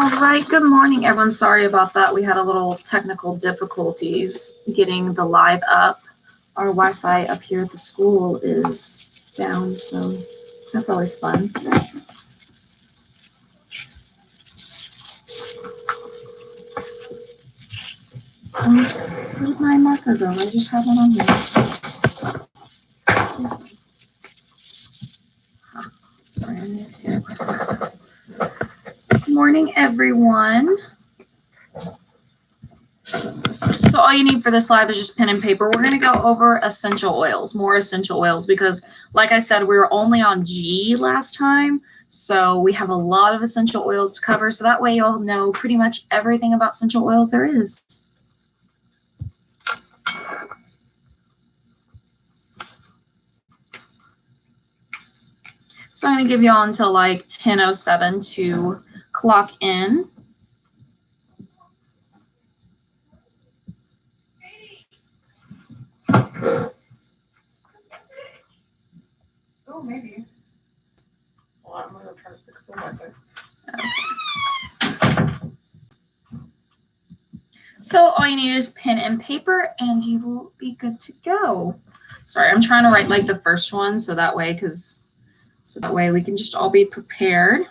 All right, good morning, everyone. Sorry about that. We had a little technical difficulties getting the live up. Our Wi-Fi up here at the school is down, so that's always fun. Where did my marker go? I just have one on here. Brand new too. Good morning, everyone. So all you need for this live is just pen and paper. We're going to go over essential oils, more essential oils, because like I said, we were only on G last time. So we have a lot of essential oils to cover. So that way you'll know pretty much everything about essential oils there is. So I'm going to give you all until like 10:07 to clock in. Oh, maybe. Well, I'm going to try to fix the Wi-Fi. Okay. So all you need is pen and paper and you will be good to go. Sorry, I'm trying to write like the first one so that way we can just all be prepared.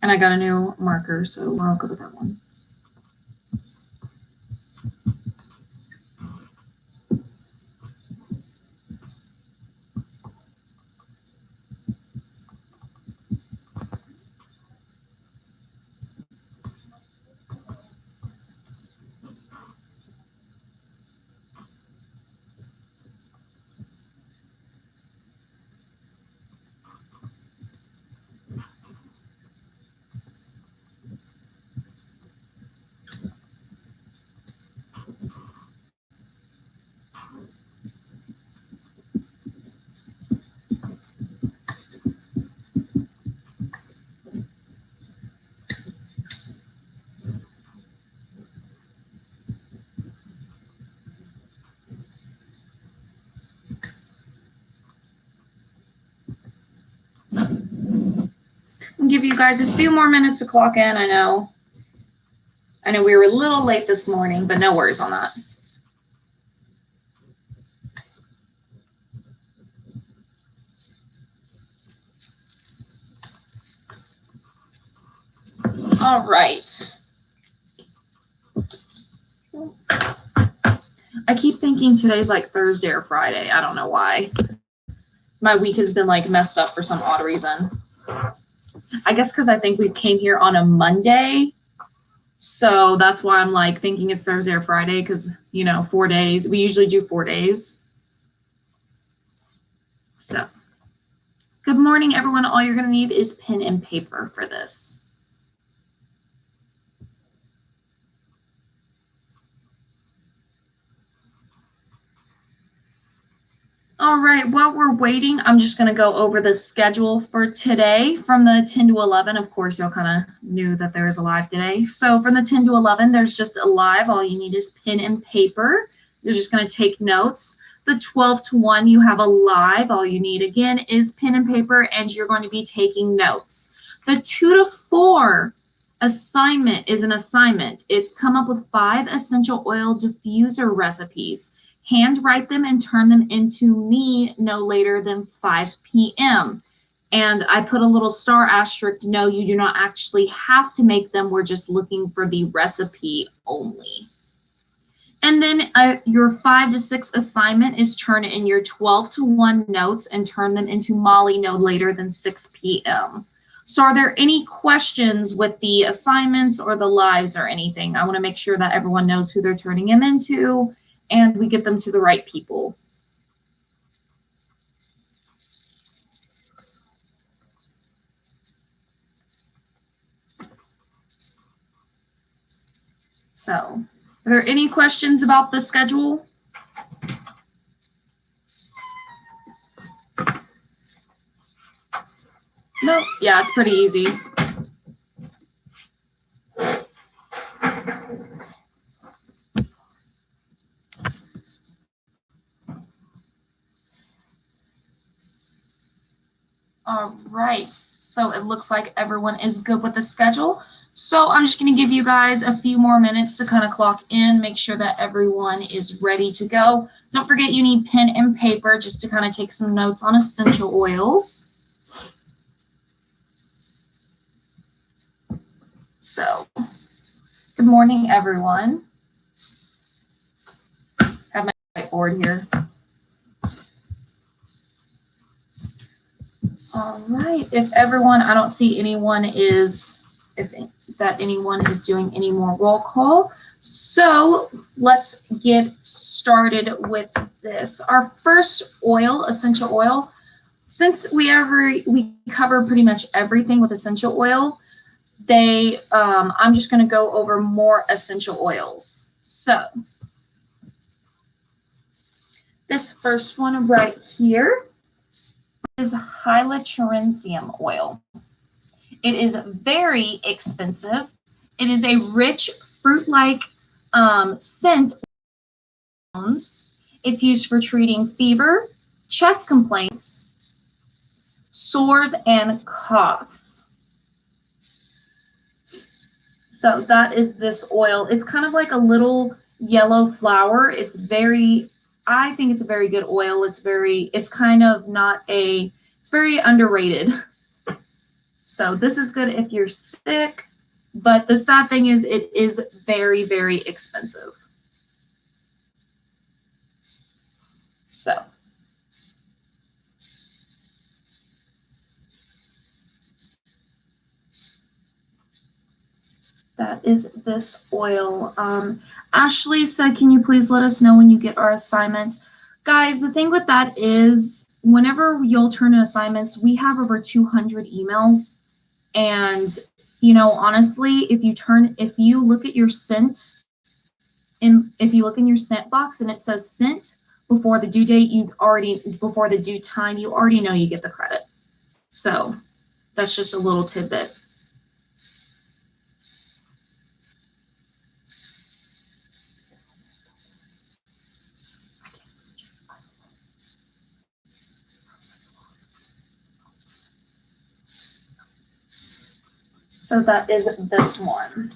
And I got a new marker, so we're all good with that one. I'll give you guys a few more minutes to clock in. I know we were a little late this morning, but no worries on that. All right. I keep thinking today's like Thursday or Friday. I don't know why. My week has been like messed up for some odd reason. I guess because I think we came here on a Monday. So that's why I'm like thinking it's Thursday or Friday because, 4 days. We usually do 4 days. So good morning, everyone. All you're going to need is pen and paper for this. All right, while we're waiting, I'm just going to go over the schedule for today from the 10 to 11. Of course, y'all kind of knew that there is a live today. So from the 10 to 11, there's just a live. All you need is pen and paper. You're just going to take notes. The 12 to 1, you have a live. All you need, again, is pen and paper, and you're going to be taking notes. The 2 to 4 assignment is an assignment. It's come up with 5 essential oil diffuser recipes. Handwrite them and turn them into me no later than 5 p.m. And I put a little star asterisk, no, you do not actually have to make them. We're just looking for the recipe only. And then your 5 to 6 assignment is turn in your 12 to 1 notes and turn them into Molly no later than 6 p.m. So are there any questions with the assignments or the lives or anything? I want to make sure that everyone knows who they're turning them into and we get them to the right people. So, are there any questions about the schedule? No, yeah, it's pretty easy. All right, so it looks like everyone is good with the schedule. So I'm just going to give you guys a few more minutes to kind of clock in, make sure that everyone is ready to go. Don't forget you need pen and paper just to kind of take some notes on essential oils. So, good morning, everyone. I have my whiteboard here. All right, if everyone, I don't see anyone that anyone is doing any more roll call. So let's get started with this. Our first oil, essential oil, since we cover pretty much everything with essential oil, I'm just going to go over more essential oils. So this first one right here is hyaluronidase oil. It is very expensive. It is a rich fruit-like scent. It's used for treating fever, chest complaints, sores, and coughs. So that is this oil. It's kind of like a little yellow flower. I think it's a very good oil. It's very underrated. So this is good if you're sick, but the sad thing is it is very, very expensive. So that is this oil. Ashley said, can you please let us know when you get our assignments? Guys, the thing with that is whenever you'll turn in assignments, we have over 200 emails. And, honestly, if you look at your sent, if you look in your sent box and it says sent before the due date, before the due time, you already know you get the credit. So that's just a little tidbit. So that is this one.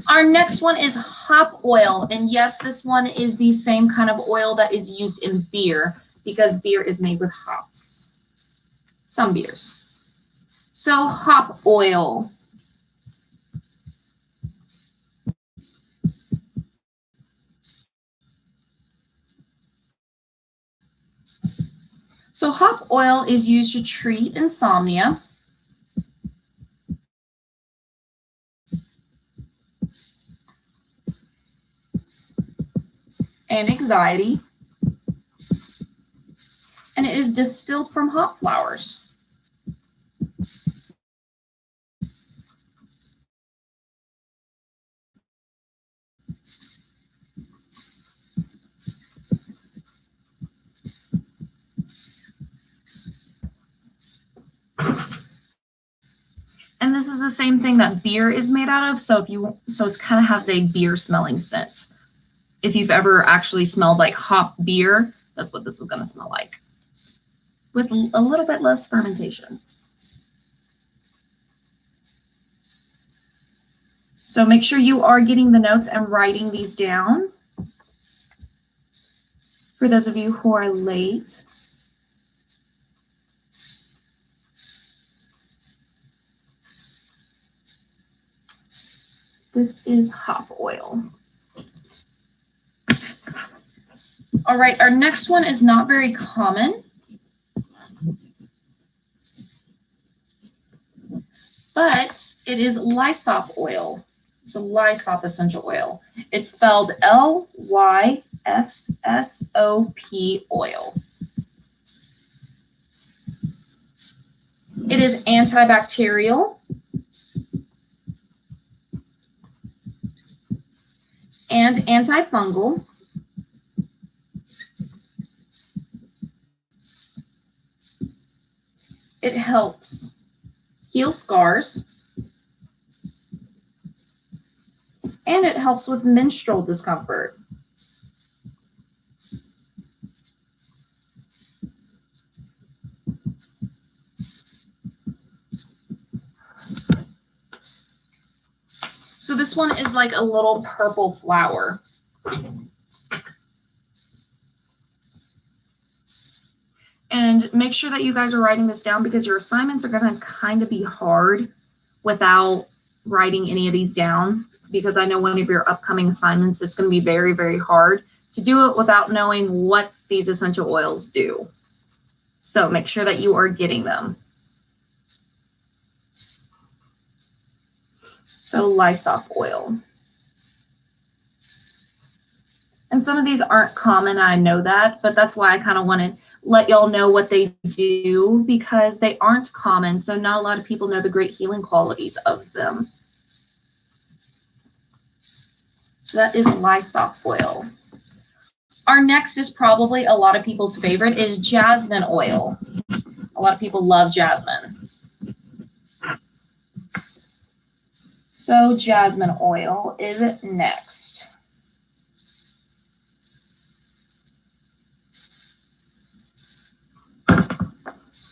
Our next one is hop oil. And yes, this one is the same kind of oil that is used in beer because beer is made with hops. Some beers. So hop oil. So hop oil is used to treat insomnia. And anxiety. And it is distilled from hop flowers. And this is the same thing that beer is made out of. So it kind of has a beer smelling scent. If you've ever actually smelled like hop beer, that's what this is going to smell like, with a little bit less fermentation. So make sure you are getting the notes and writing these down. For those of you who are late. This is hop oil. All right, our next one is not very common, but it is Lysop oil. It's a Lysop essential oil. It's spelled Lysop oil. It is antibacterial and antifungal. It helps heal scars, and it helps with menstrual discomfort. So this one is like a little purple flower. And make sure that you guys are writing this down because your assignments are going to kind of be hard without writing any of these down, because I know one of your upcoming assignments, it's going to be very, very hard to do it without knowing what these essential oils do. So make sure that you are getting them. So Lysop oil. And some of these aren't common, I know that, but that's why I kind of want to let y'all know what they do, because they aren't common. So not a lot of people know the great healing qualities of them. So that is Lysop oil. Our next is probably a lot of people's favorite is jasmine oil. A lot of people love jasmine. So jasmine oil is next.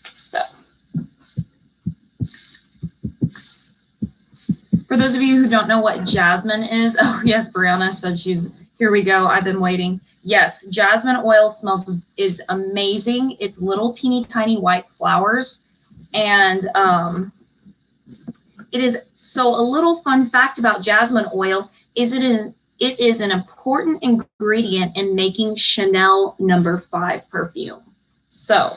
So for those of you who don't know what jasmine is, oh yes, Brianna said here we go, I've been waiting. Yes, jasmine oil is amazing. It's little teeny tiny white flowers. And it is, so a little fun fact about jasmine oil is it is an important ingredient in making Chanel No. 5 perfume. So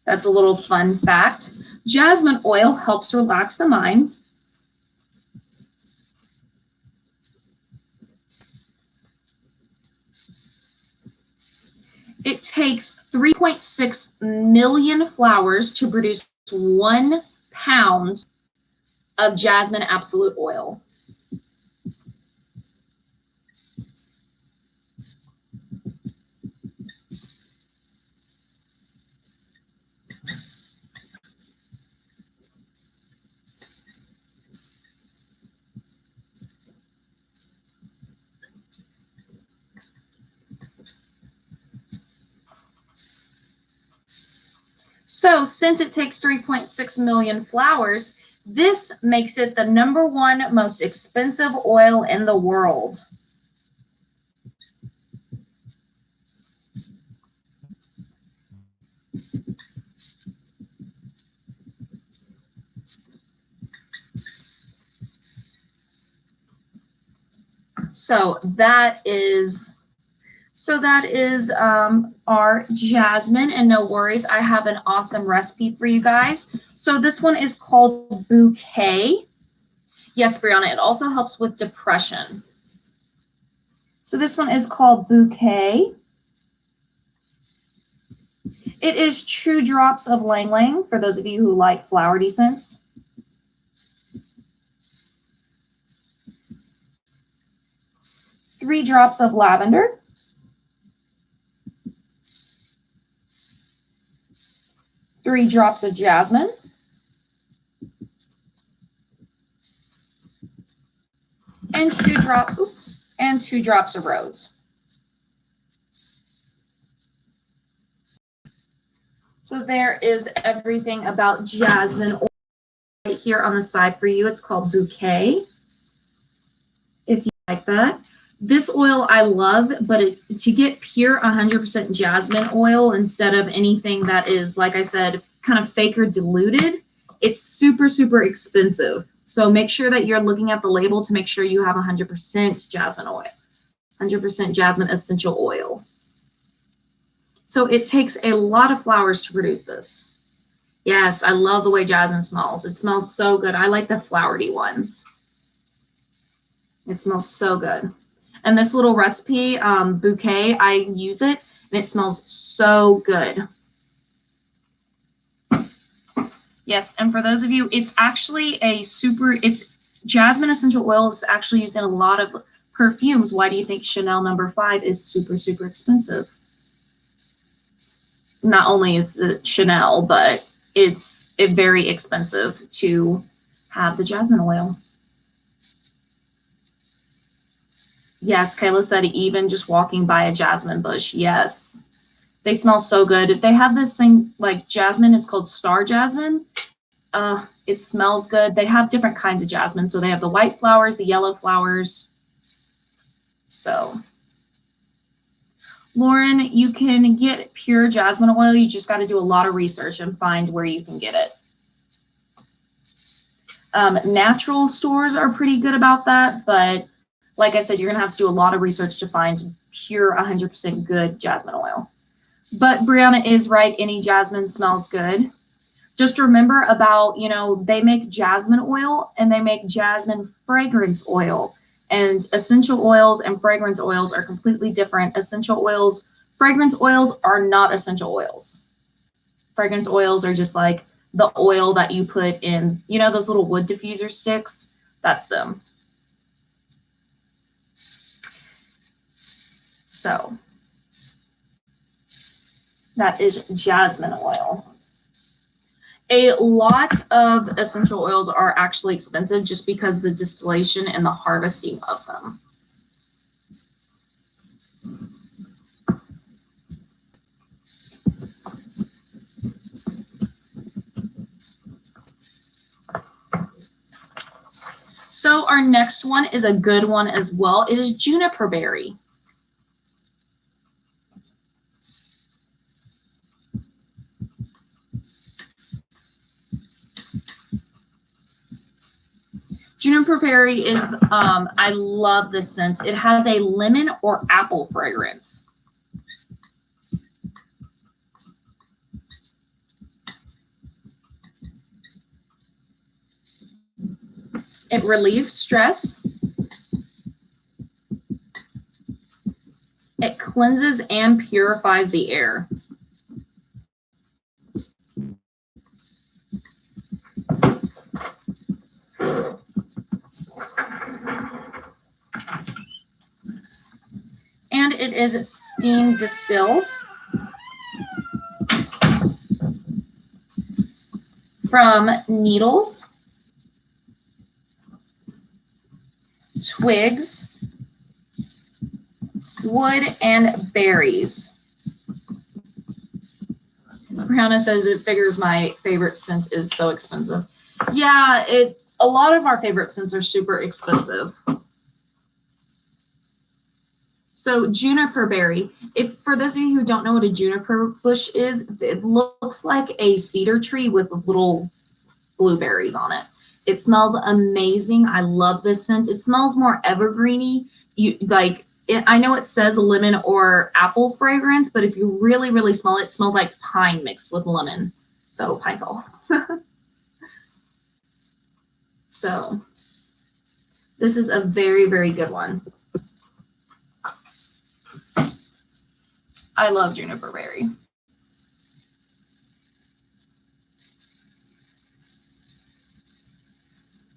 that's a little fun fact. Jasmine oil helps relax the mind. It takes 3.6 million flowers to produce 1 pound of jasmine absolute oil. So since it takes 3.6 million flowers, this makes it the #1 most expensive oil in the world. So that is our jasmine, and no worries, I have an awesome recipe for you guys. So this one is called Bouquet. Yes, Brianna, it also helps with depression. So this one is called Bouquet. It is 2 drops of Lang Lang for those of you who like flowery scents. Three drops of lavender. 3 drops of jasmine. And 2 drops of rose. So there is everything about jasmine oil right here on the side for you. It's called Bouquet, if you like that. This oil I love, but to get pure 100% jasmine oil instead of anything that is, like I said, kind of fake or diluted, it's super, super expensive. So make sure that you're looking at the label to make sure you have 100% jasmine oil, 100% jasmine essential oil. So it takes a lot of flowers to produce this. Yes, I love the way jasmine smells. It smells so good. I like the flowery ones. It smells so good. And this little recipe, Bouquet, I use it and it smells so good. Yes, and for those of you, it's actually jasmine essential oil is actually used in a lot of perfumes. Why do you think Chanel No. 5 is super, super expensive? Not only is it Chanel, but it's very expensive to have the jasmine oil. Yes, Kayla said even just walking by a jasmine bush. Yes, they smell so good. They have this thing like jasmine. It's called star jasmine. It smells good. They have different kinds of jasmine. So they have the white flowers, the yellow flowers. So Lauren, you can get pure jasmine oil. You just got to do a lot of research and find where you can get it. Natural stores are pretty good about that, but like I said, you're going to have to do a lot of research to find pure 100% good jasmine oil. But Brianna is right. Any jasmine smells good. Just remember about, they make jasmine oil and they make jasmine fragrance oil. And essential oils and fragrance oils are completely different. Fragrance oils are not essential oils. Fragrance oils are just like the oil that you put in, those little wood diffuser sticks. That's them. So that is jasmine oil. A lot of essential oils are actually expensive just because of the distillation and the harvesting of them. So our next one is a good one as well. It is juniper berry. Juniper berry is, I love this scent. It has a lemon or apple fragrance. It relieves stress. It cleanses and purifies the air. And it is steam distilled from needles, twigs, wood, and berries. Brianna says it figures my favorite scent is so expensive. Yeah, a lot of our favorite scents are super expensive. So juniper berry, for those of you who don't know what a juniper bush is, it looks like a cedar tree with little blueberries on it. It smells amazing. I love this scent. It smells more evergreeny. I know it says lemon or apple fragrance, but if you really, really smell it, it smells like pine mixed with lemon. So pine sol. So this is a very, very good one. I love juniper berry.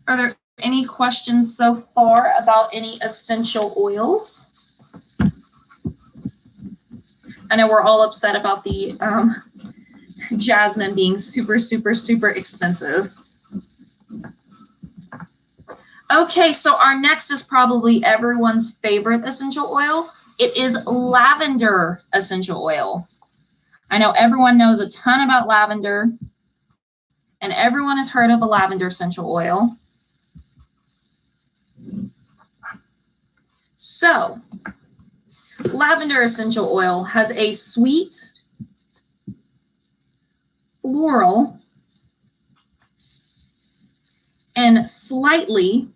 Are there any questions so far about any essential oils? I know we're all upset about the jasmine being super, super, super expensive. Okay, so our next is probably everyone's favorite essential oil. It is lavender essential oil. I know everyone knows a ton about lavender, and everyone has heard of a lavender essential oil. So, lavender essential oil has a sweet, floral, and slightly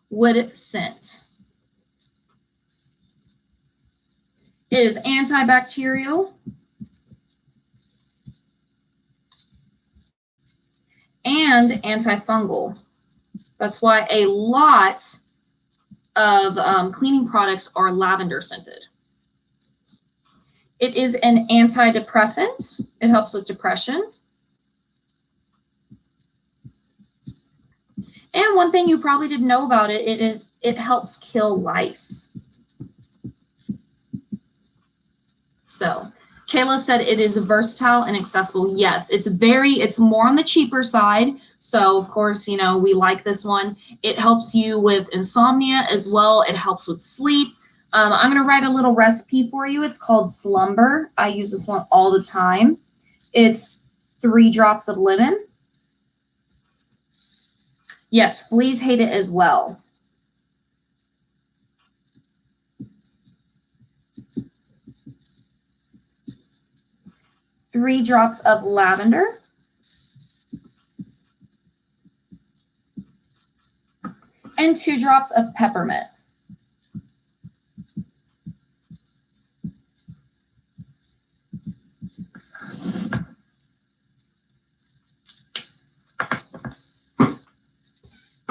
wood scent. It is antibacterial and antifungal. That's why a lot of cleaning products are lavender scented. It is an antidepressant. It helps with depression. And one thing you probably didn't know about it, it helps kill lice. So Kayla said it is versatile and accessible. Yes, it's more on the cheaper side. So of course, we like this one. It helps you with insomnia as well. It helps with sleep. I'm going to write a little recipe for you. It's called Slumber. I use this one all the time. It's 3 drops of lemon. Yes, fleas hate it as well. Three drops of lavender. And 2 drops of peppermint.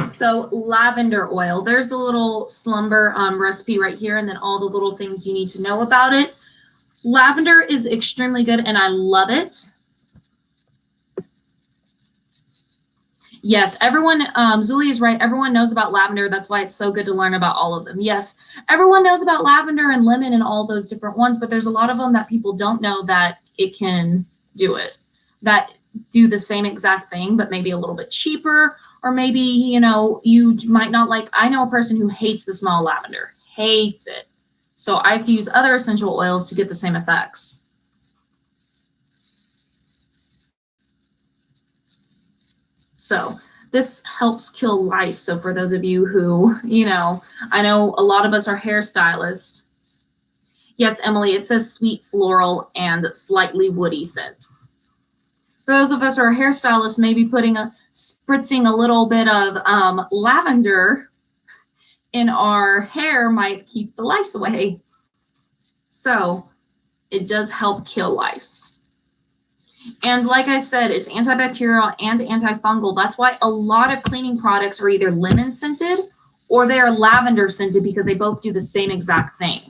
So lavender oil, there's the little slumber recipe right here, and then all the little things you need to know about it. Lavender is extremely good, and I love it. Yes, everyone, Zuli is right. Everyone knows about lavender. That's why it's so good to learn about all of them. Yes, everyone knows about lavender and lemon and all those different ones, but there's a lot of them that people don't know that it can do it, that do the same exact thing, but maybe a little bit cheaper, or maybe, you know, you might not like, I know a person who hates the smell of lavender, hates it. So I have to use other essential oils to get the same effects. So this helps kill lice. So for those of you who, you know, I know a lot of us are hairstylists. Yes, Emily, it says sweet floral and slightly woody scent. For those of us who are hairstylists, maybe spritzing a little bit of lavender in our hair might keep the lice away. So it does help kill lice. And like I said, it's antibacterial and antifungal. That's why a lot of cleaning products are either lemon scented or they are lavender scented, because they both do the same exact thing.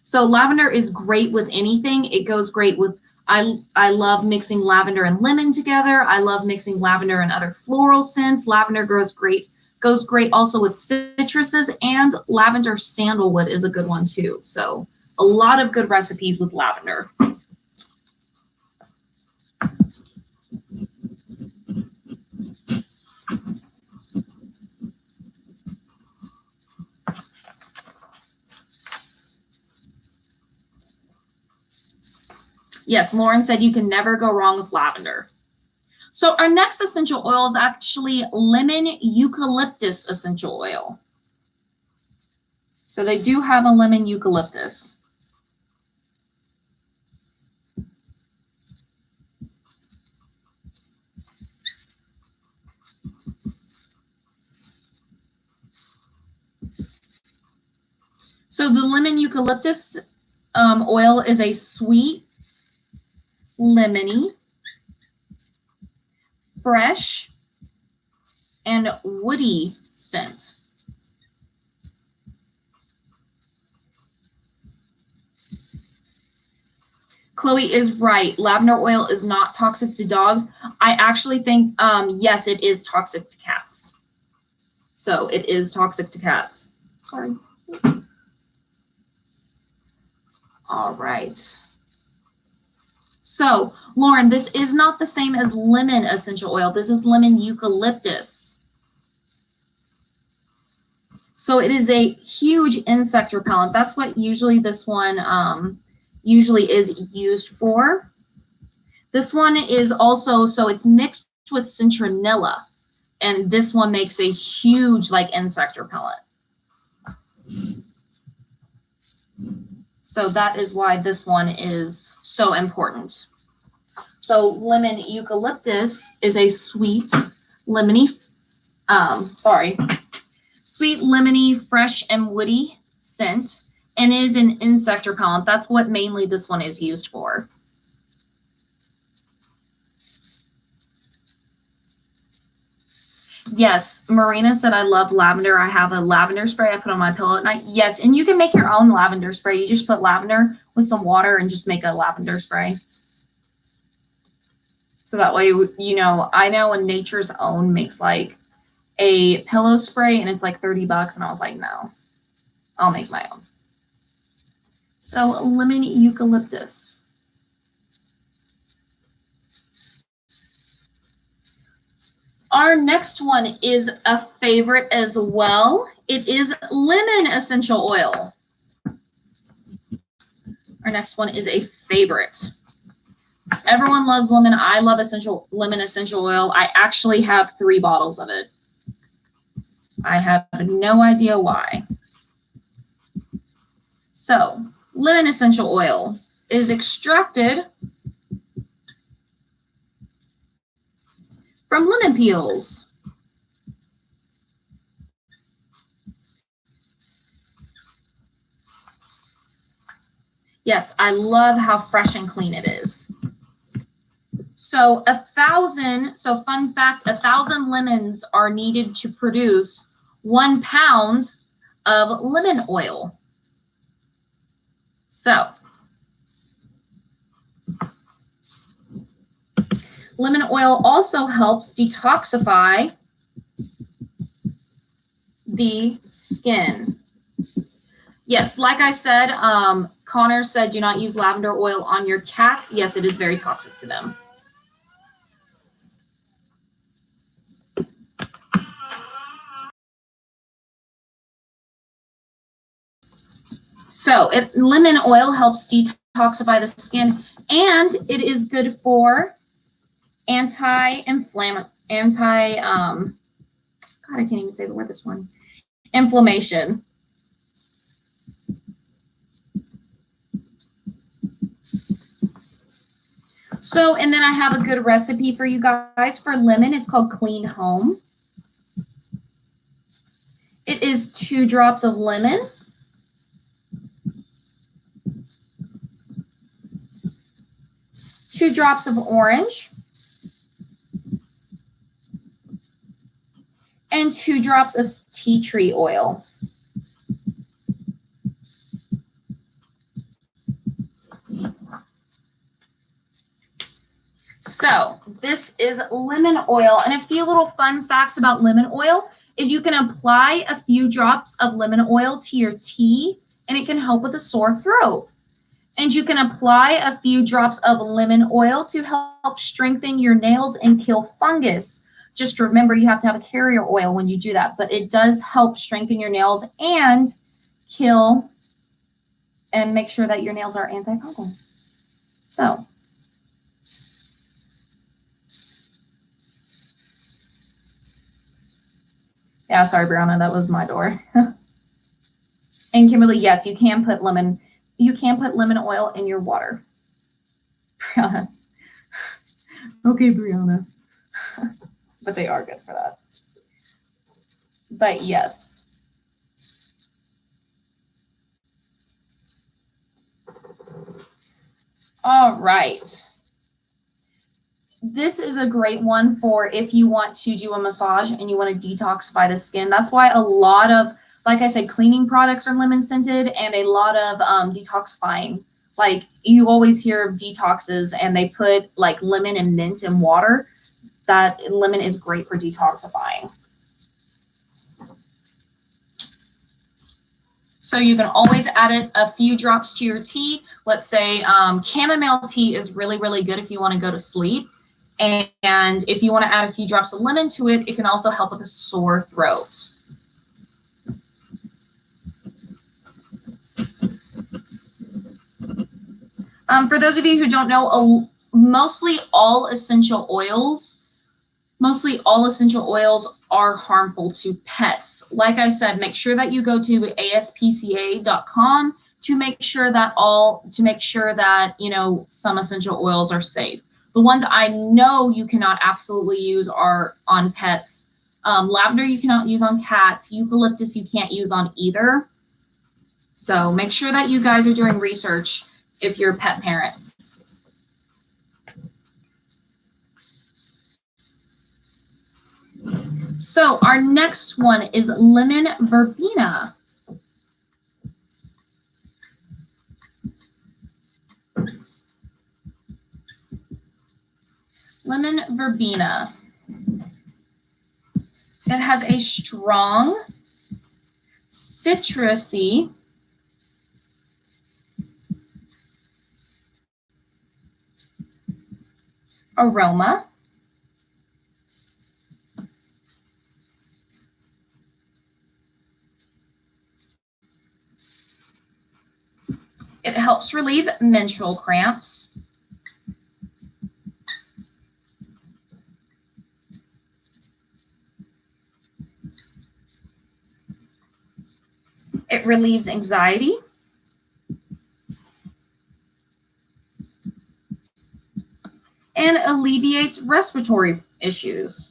So lavender is great with anything. It goes great with, I love mixing lavender and lemon together. I love mixing lavender and other floral scents. Lavender goes great also with citruses, and lavender sandalwood is a good one too. So a lot of good recipes with lavender. Yes, Lauren said you can never go wrong with lavender. So our next essential oil is actually lemon eucalyptus essential oil. So they do have a lemon eucalyptus. So the lemon eucalyptus oil is a sweet, lemony, fresh, and woody scent. Chloe is right. Lavender oil is not toxic to dogs. I actually think, yes, it is toxic to cats. So it is toxic to cats. Sorry. All right. So, Lauren, this is not the same as lemon essential oil. This is lemon eucalyptus. So it is a huge insect repellent. That's what usually this one usually is used for. This one is also, so it's mixed with citronella, and this one makes a huge like insect repellent. So that is why this one is so important. So lemon eucalyptus is a sweet, lemony, sweet, lemony, fresh, and woody scent, and is an insect repellent. That's what mainly this one is used for. Yes, Marina said, I love lavender. I have a lavender spray I put on my pillow at night. Yes, and you can make your own lavender spray. You just put lavender with some water and just make a lavender spray. So that way, you know, I know when Nature's Own makes like a pillow spray and it's like $30, and I was like, no, I'll make my own. So lemon eucalyptus. Our next one is a favorite as well. It is lemon essential oil. Our next one is a favorite. Everyone loves lemon. I love lemon essential oil. I actually have 3 bottles of it. I have no idea why. So, lemon essential oil is extracted from lemon peels. Yes, I love how fresh and clean it is. So fun fact, 1,000 lemons are needed to produce 1 pound of lemon oil. So, lemon oil also helps detoxify the skin. Yes, like I said, Connor said do not use lavender oil on your cats. Yes, it is very toxic to them. So lemon oil helps detoxify the skin, and it is good for God, I can't even say the word this one. Inflammation. So, and then I have a good recipe for you guys for lemon. It's called Clean Home. It is 2 drops of lemon, 2 drops of orange, and 2 drops of tea tree oil. So this is lemon oil, and a few little fun facts about lemon oil is you can apply a few drops of lemon oil to your tea, and it can help with a sore throat. And you can apply a few drops of lemon oil to help strengthen your nails and kill fungus. Just remember, you have to have a carrier oil when you do that, but it does help strengthen your nails and kill and make sure that your nails are antifungal. So, yeah, sorry, Brianna, that was my door. And Kimberly, yes, you can put lemon oil in your water. Brianna. Okay, Brianna. But they are good for that. But yes. All right. This is a great one for if you want to do a massage and you want to detoxify the skin. That's why a lot of, like I said, cleaning products are lemon scented, and a lot of detoxifying. Like you always hear of detoxes and they put like lemon and mint in water. That lemon is great for detoxifying. So you can always add it a few drops to your tea. Let's say chamomile tea is really, really good if you want to go to sleep. And if you want to add a few drops of lemon to it, it can also help with a sore throat. For those of you who don't know, mostly all essential oils are harmful to pets. Like I said, make sure that you go to aspca.com to make sure that some essential oils are safe. The ones I know you cannot absolutely use are on pets. Lavender you cannot use on cats. Eucalyptus you can't use on either. So make sure that you guys are doing research if you're pet parents. So our next one is lemon verbena. Lemon verbena. It has a strong citrusy aroma. It helps relieve menstrual cramps. It relieves anxiety. And alleviates respiratory issues.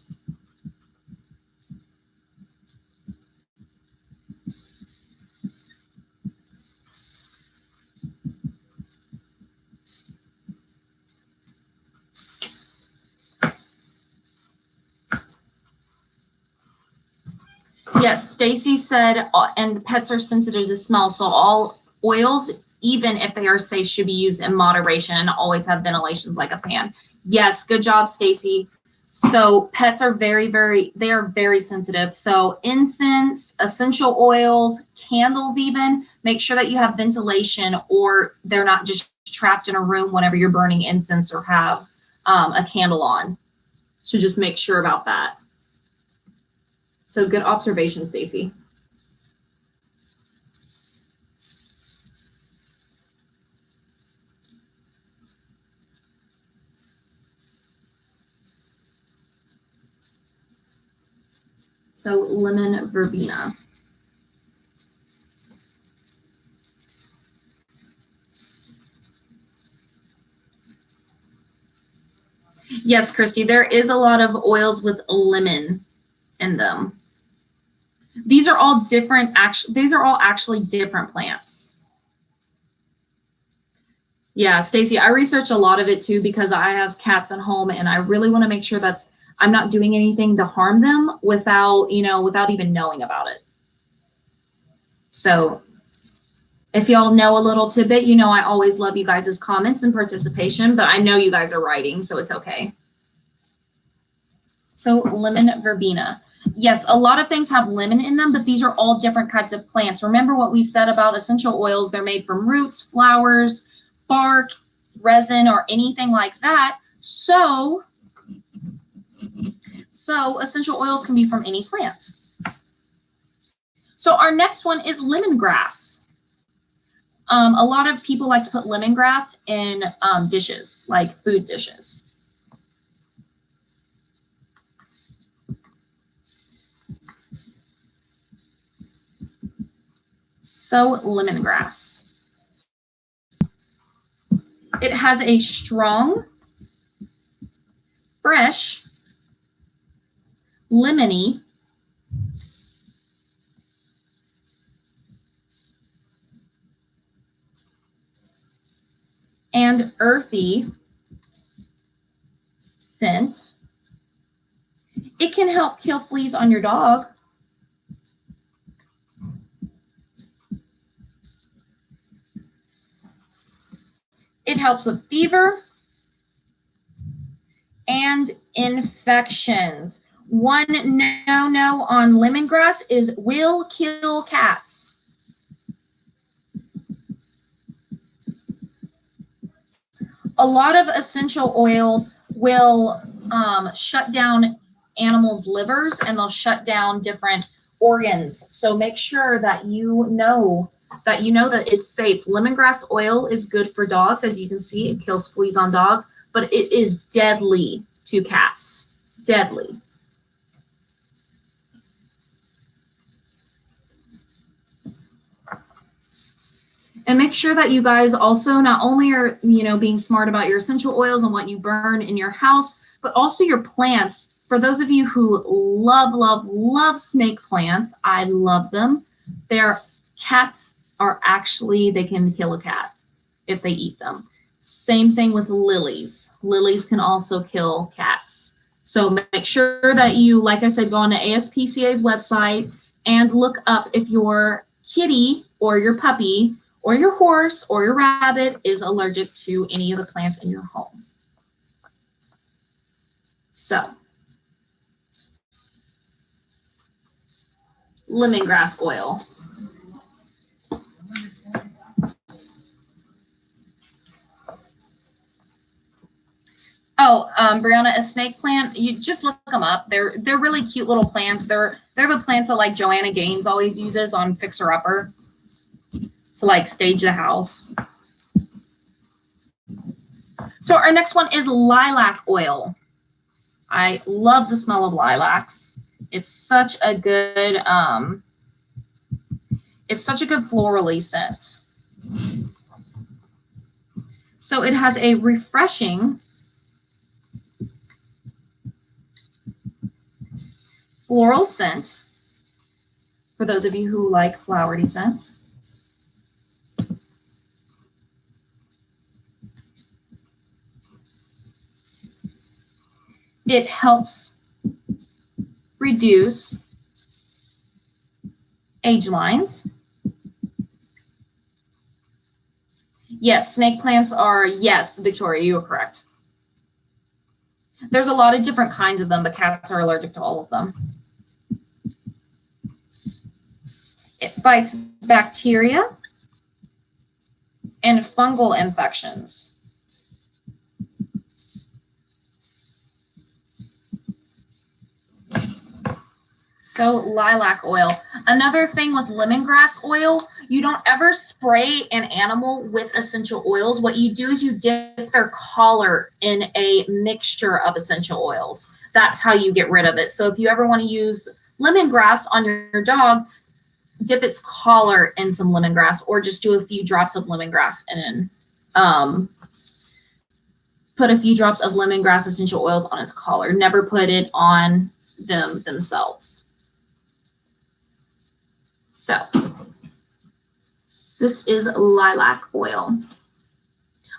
Yes, Stacy said, and pets are sensitive to smell, so all oils, even if they are safe, should be used in moderation and always have ventilations like a fan. Yes, good job, Stacy. So pets are they are very sensitive. So incense, essential oils, candles even, make sure that you have ventilation or they're not just trapped in a room whenever you're burning incense or have a candle on. So just make sure about that. So good observation, Stacy. So lemon verbena. Yes, Christy, there is a lot of oils with lemon in them. These are all different, these are all actually different plants. Yeah, Stacy, I researched a lot of it too because I have cats at home and I really want to make sure that I'm not doing anything to harm them without even knowing about it. So if y'all know a little tidbit, I always love you guys' comments and participation, but I know you guys are writing, so it's okay. So lemon verbena. Yes, a lot of things have lemon in them, but these are all different kinds of plants. Remember what we said about essential oils. They're made from roots, flowers, bark, resin, or anything like that. So essential oils can be from any plant. So our next one is lemongrass. A lot of people like to put lemongrass in dishes, like food dishes. So lemongrass. It has a strong, fresh, lemony, and earthy scent. It can help kill fleas on your dog. It helps with fever and infections. One no on lemongrass is will kill cats. A lot of essential oils will shut down animals' livers and they'll shut down different organs. So make sure that you know that it's safe. Lemongrass oil is good for dogs. As you can see, it kills fleas on dogs, but it is deadly to cats. Deadly. And make sure that you guys also not only are, being smart about your essential oils and what you burn in your house, but also your plants. For those of you who love snake plants, I love them. Their cats are actually, they can kill a cat if they eat them. Same thing with lilies. Lilies can also kill cats. So make sure that you, like I said, go on to ASPCA's website and look up if your kitty or your puppy or your horse or your rabbit is allergic to any of the plants in your home. So, lemongrass oil. Oh, Brianna, a snake plant, you just look them up. They're really cute little plants. They're the plants that like Joanna Gaines always uses on Fixer Upper to like stage the house. So our next one is lilac oil. I love the smell of lilacs. It's such a good, It's such a good florally scent. So it has a refreshing floral scent for those of you who like flowery scents. It helps reduce age lines. Yes, snake plants are, yes, Victoria, you are correct. There's a lot of different kinds of them, but cats are allergic to all of them. It fights bacteria and fungal infections. So lilac oil. Another thing with lemongrass oil, you don't ever spray an animal with essential oils. What you do is you dip their collar in a mixture of essential oils. That's how you get rid of it. So if you ever want to use lemongrass on your dog, dip its collar in some lemongrass, or just do a few drops of lemongrass in. Put a few drops of lemongrass essential oils on its collar. Never put it on them themselves. So this is lilac oil.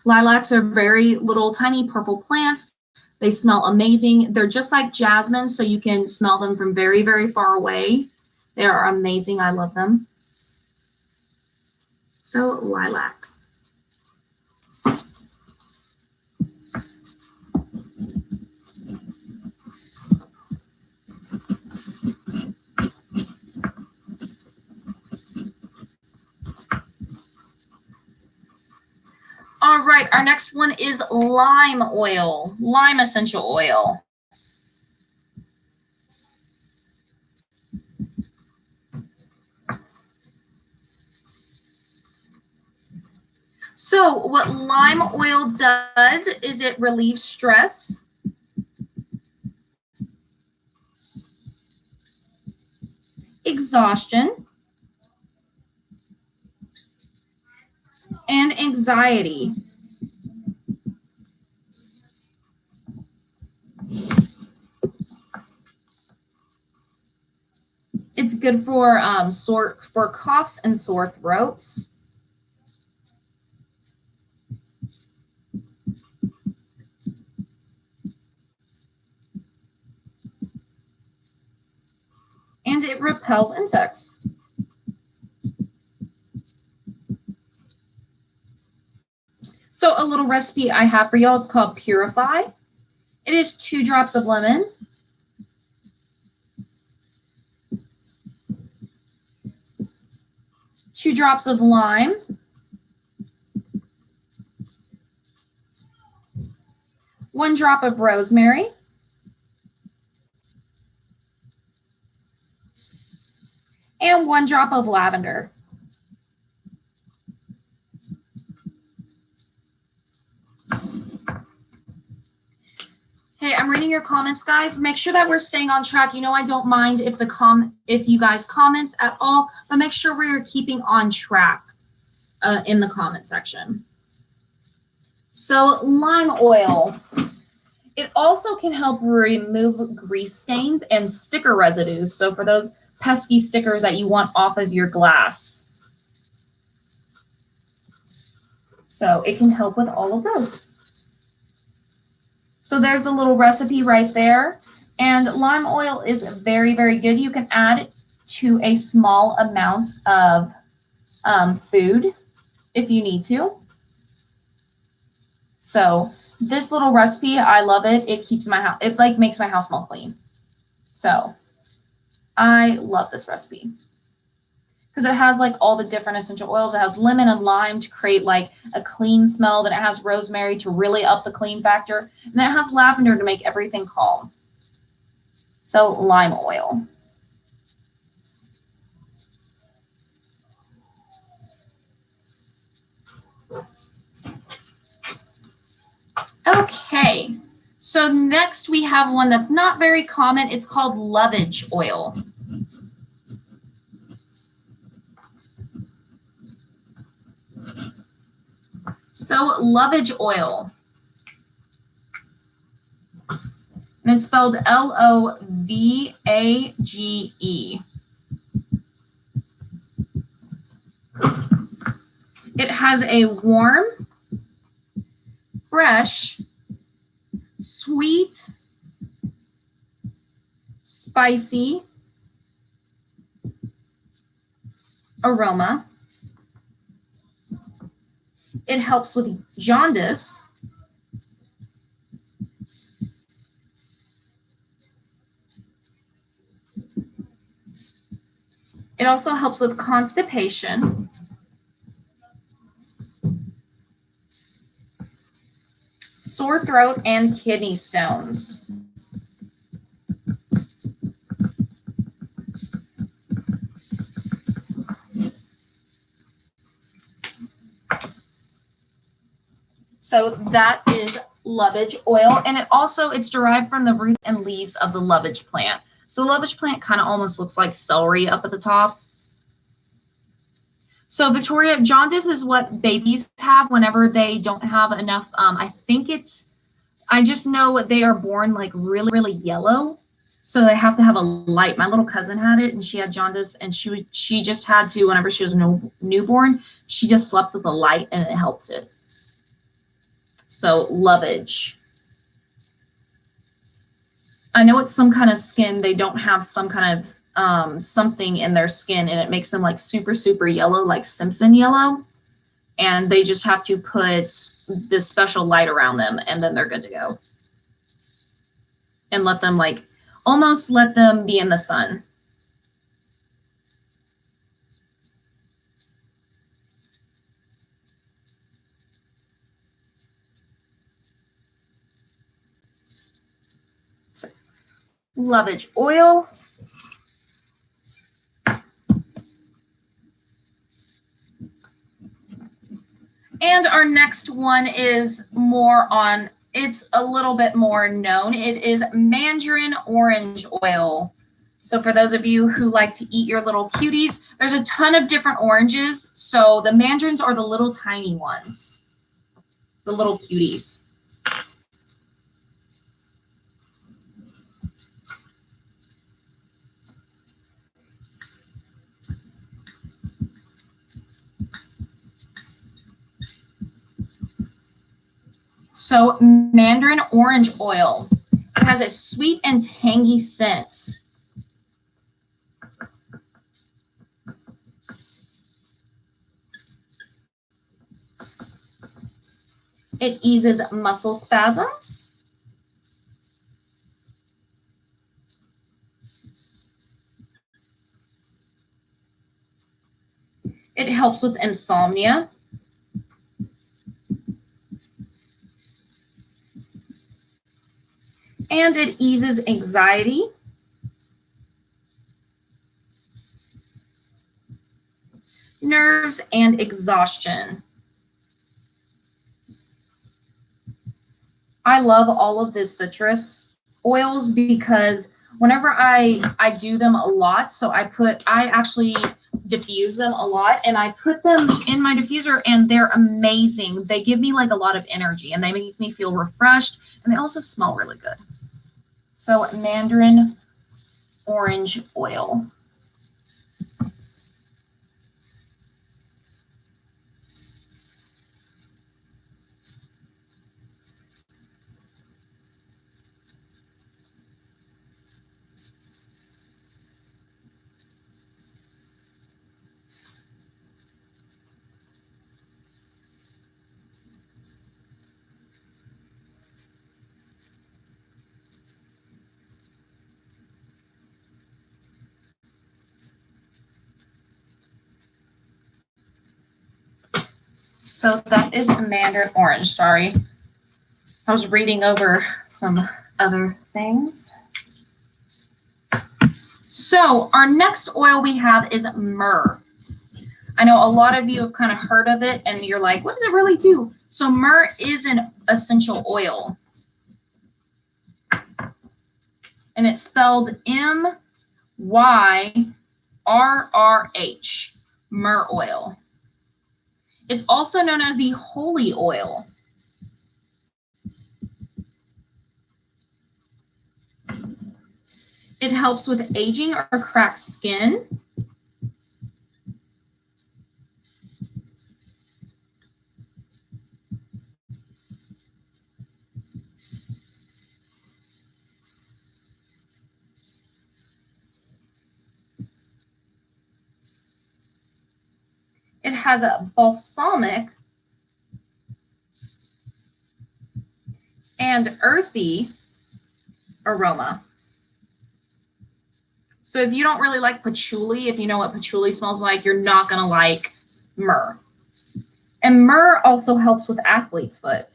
Lilacs are very little tiny purple plants. They smell amazing. They're just like jasmine, so you can smell them from very, very far away. They are amazing. I love them. So lilac. All right, our next one is lime oil, lime essential oil. So what lime oil does is it relieves stress, exhaustion, and anxiety. It's good for coughs and sore throats. And it repels insects. So a little recipe I have for y'all, it's called Purify. It is 2 drops of lemon, 2 drops of lime, 1 drop of rosemary, and 1 drop of lavender. Hey, I'm reading your comments, guys. Make sure that we're staying on track. You know, I don't mind if you guys comment at all, but make sure we're keeping on track in the comment section. So lime oil. It also can help remove grease stains and sticker residues. So for those pesky stickers that you want off of your glass. So it can help with all of those. So there's the little recipe right there. And lime oil is very, very good. You can add to a small amount of food if you need to. So this little recipe, I love it. It keeps my house, it like makes my house smell clean. So I love this recipe because it has like all the different essential oils. It has lemon and lime to create like a clean smell. Then it has rosemary to really up the clean factor. And then it has lavender to make everything calm. So lime oil. Okay, so next we have one that's not very common. It's called lovage oil. So lovage oil. And it's spelled Lovage. It has a warm, fresh, sweet, spicy aroma. It helps with jaundice. It also helps with constipation. Sore throat and kidney stones. So that is lovage oil, and it's derived from the roots and leaves of the lovage plant. So the lovage plant kind of almost looks like celery up at the top. So Victoria, jaundice is what babies have whenever they don't have enough. I just know they are born like really, really yellow. So they have to have a light. My little cousin had it and she had jaundice, and she just had to, whenever she was newborn, she just slept with a light and it helped it. So lovage. I know it's some kind of skin. They don't have some kind of something in their skin, and it makes them like super, super yellow, like Simpson yellow. And they just have to put this special light around them, and then they're good to go. And let them almost let them be in the sun. So, lovage oil. And our next one is it's a little bit more known. It is mandarin orange oil. So for those of you who like to eat your little cuties, there's a ton of different oranges. So the mandarins are the little tiny ones, the little cuties. So mandarin orange oil, it has a sweet and tangy scent. It eases muscle spasms. It helps with insomnia. And it eases anxiety. Nerves and exhaustion. I love all of these citrus oils because whenever I do them a lot, so I actually diffuse them a lot, and I put them in my diffuser, and they're amazing. They give me like a lot of energy, and they make me feel refreshed, and they also smell really good. So mandarin orange oil. So that is mandarin orange. Sorry. I was reading over some other things. So our next oil we have is myrrh. I know a lot of you have kind of heard of it and you're like, what does it really do? So myrrh is an essential oil. And it's spelled MYRRH, myrrh oil. It's also known as the holy oil. It helps with aging or cracked skin. It has a balsamic and earthy aroma. So if you don't really like patchouli, if you know what patchouli smells like, you're not going to like myrrh. And myrrh also helps with athlete's foot.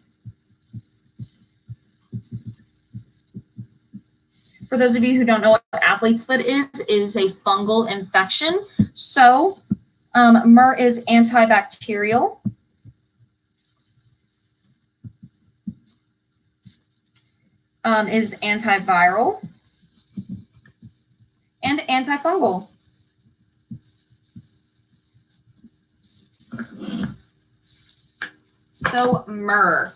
For those of you who don't know what athlete's foot is, it is a fungal infection. So myrrh is antibacterial. Is antiviral and antifungal. So myrrh.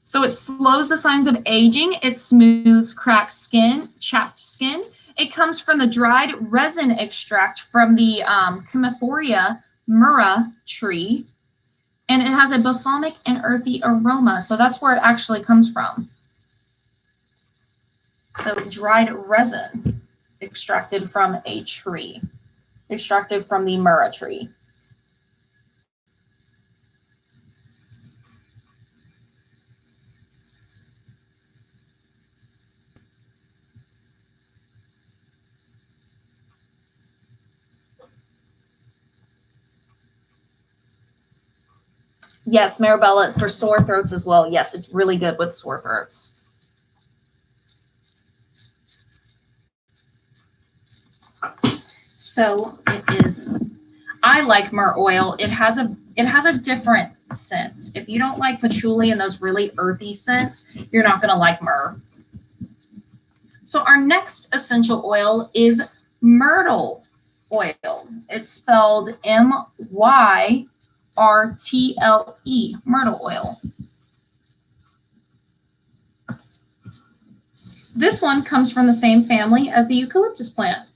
So it slows the signs of aging. It smooths cracked skin, chapped skin. It comes from the dried resin extract from the Chemiphoria myrrha tree. And it has a balsamic and earthy aroma. So that's where it actually comes from. So dried resin extracted from a tree, extracted from the myrrha tree. Yes, Marabella for sore throats as well. Yes, it's really good with sore throats. So it is. I like myrrh oil. It has a different scent. If you don't like patchouli and those really earthy scents, you're not going to like myrrh. So our next essential oil is myrtle oil. It's spelled MYRTLE, myrtle oil. This one comes from the same family as the eucalyptus plant.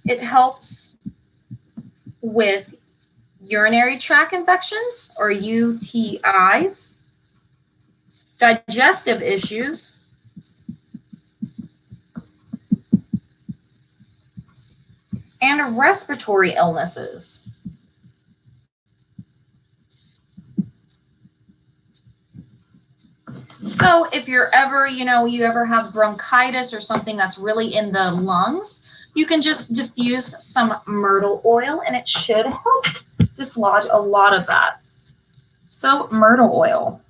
It helps with urinary tract infections or UTIs, digestive issues, and respiratory illnesses. So if you're ever, you ever have bronchitis or something that's really in the lungs, you can just diffuse some myrtle oil and it should help dislodge a lot of that. So myrtle oil,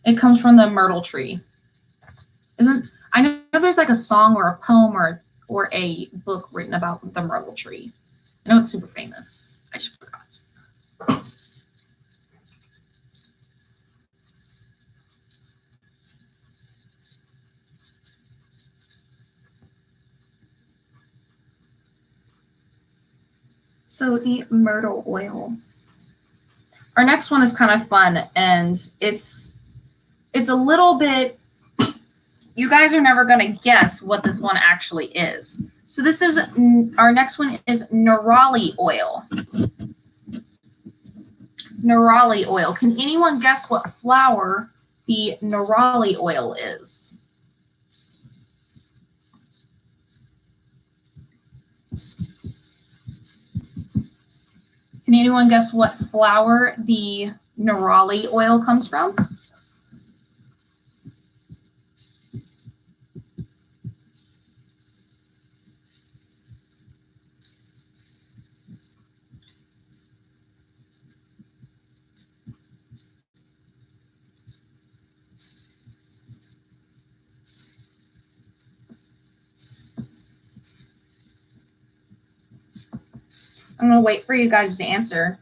it comes from the myrtle tree. I know there's like a song or a poem or a book written about the myrtle tree. I know it's super famous. I just forgot. So the myrtle oil. Our next one is kind of fun, and it's a little bit, you guys are never going to guess what this one actually is. So this is, our next one is neroli oil. Neroli oil. Can anyone guess what flower the neroli oil is? Can anyone guess what flower the neroli oil comes from? I'm going to wait for you guys to answer.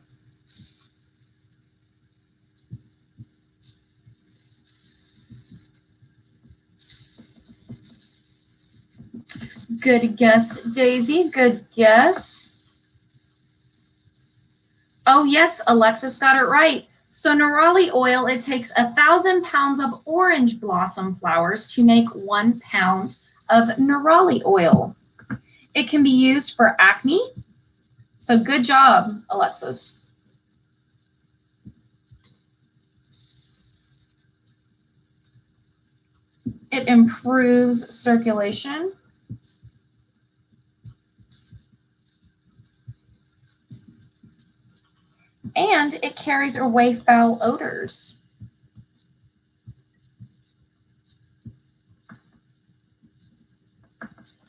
Good guess, Daisy. Good guess. Oh, yes, Alexis got it right. So neroli oil, it takes 1,000 pounds of orange blossom flowers to make 1 pound of neroli oil. It can be used for acne. So good job, Alexis. It improves circulation. And it carries away foul odors.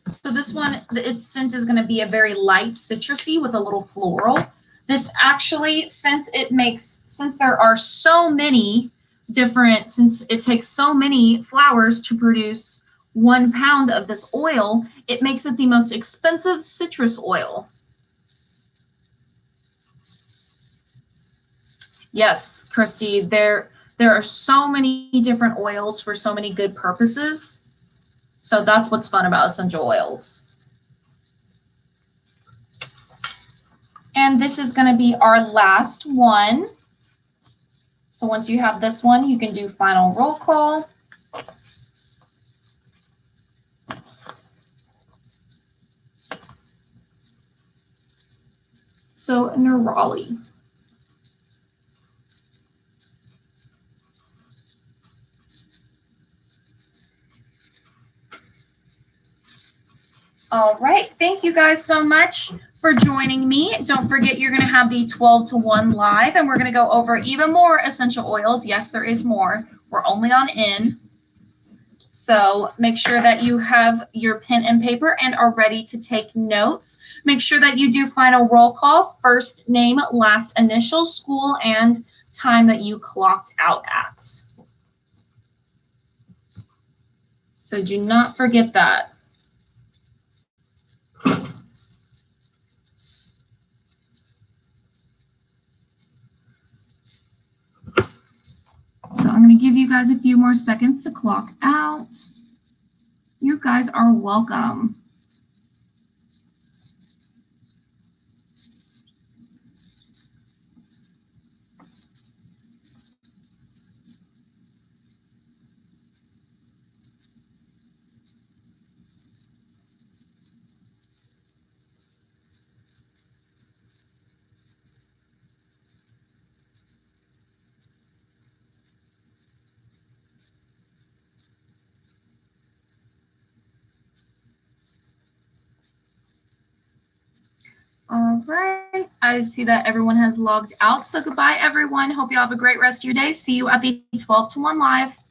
So this one, its scent is going to be a very light citrusy with a little floral. This actually, since there are so many different, since it takes so many flowers to produce 1 pound of this oil, it makes it the most expensive citrus oil. Yes, Christy, there are so many different oils for so many good purposes. So that's what's fun about essential oils. And this is going to be our last one. So once you have this one, you can do final roll call. So neroli. All right, thank you guys so much for joining me. Don't forget you're going to have the 12 to 1 live, and we're going to go over even more essential oils. Yes, there is more. We're only on N. So make sure that you have your pen and paper and are ready to take notes. Make sure that you do final roll call, first name, last initial, school, and time that you clocked out at. So do not forget that. So I'm going to give you guys a few more seconds to clock out. You guys are welcome. All right, I see that everyone has logged out. So goodbye, everyone. Hope you have a great rest of your day. See you at the 12 to 1 live.